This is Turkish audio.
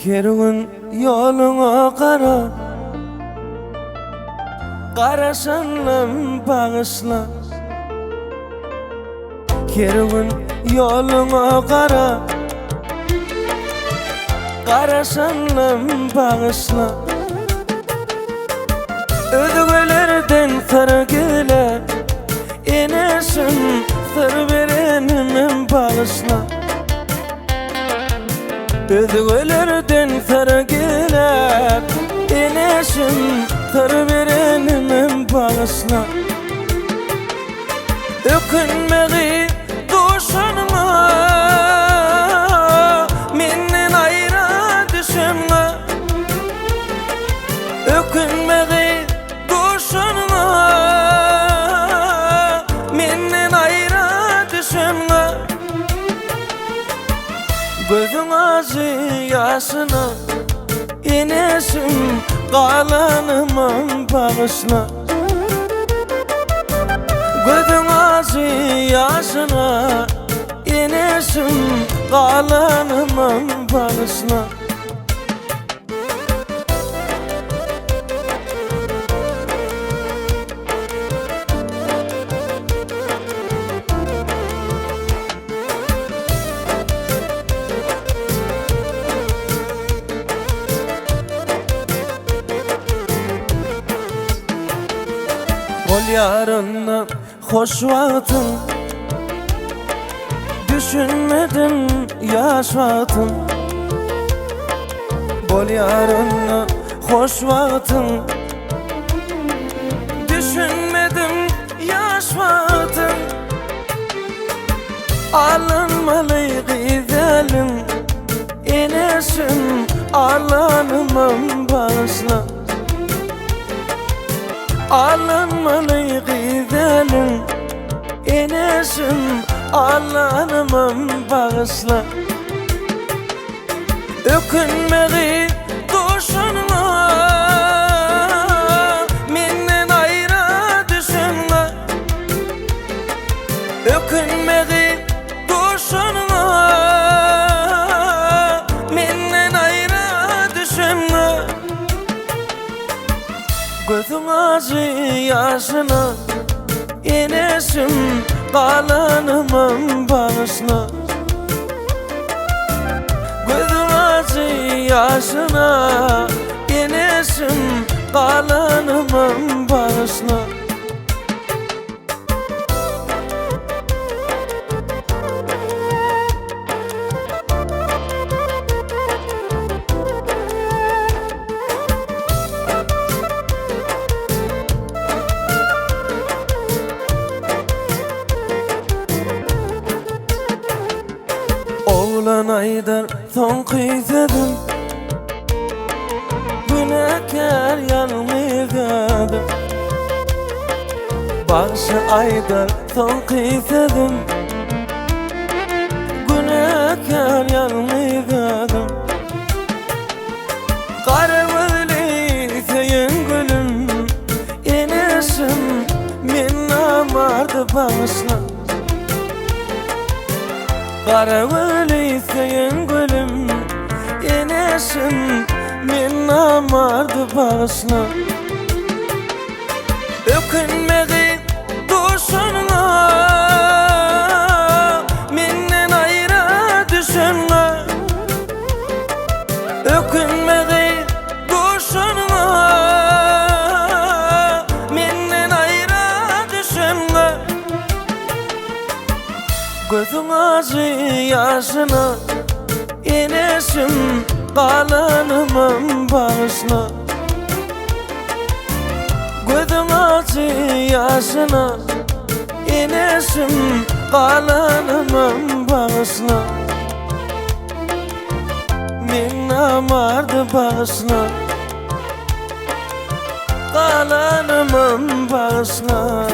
Her gün yoluna qara, qarasanlam bağışla. Her gün yoluna qara, qarasanlam bağışla. Ödügölerden sargıla, enesin sır verenim bağışla. Ödügölerden sargıla, enesin sır verenim bağışla. Ökünmeği duşanma, menden ayra düşenme. Ökünmeği duşanma, menden ayra düşenme. Gözün ağzı yaşına, enesim qalanımam bağışla. Gözün ağzı yaşına, enesim qalanımam bağışla. Ol yarından hoş vaktin, düşünmedim yaş vaktin. Bol yarından hoş vaktin, düşünmedim yaş vaktin. Alınmalı güzelim, enesim alınmam bağışla. Alınmalı güzelim, enesim alınmam bağışla. Ökünmeği duşanma, menden ayra düşenme. Ökünmeği duşanma, menden ayra düşenme. Gözün ağzı yaşına, enesim qalanımam bağışla. Gözün ağzı yaşına, enesim qalanımam bağışla. Oğlan aydar son kıysadım, günahkar yalnızladım. Başı aydar son kıysadım, günahkar yalnızladım. Kara gözlü seyin gülüm, enesim men namardı bağışla. Kara gözlü seyin gülüm, enesim men namardı bağışla. Ökünmeği duşanma, menden ayra düşenme. Ökünmeği duşanma, menden ayra düşenme. Gözün ağzı yaşına, enesim qalanımam bağışla. Gözün ağzı yaşına, enesim qalanımam bağışla. Men namardı bağışla, qalanımam bağışla.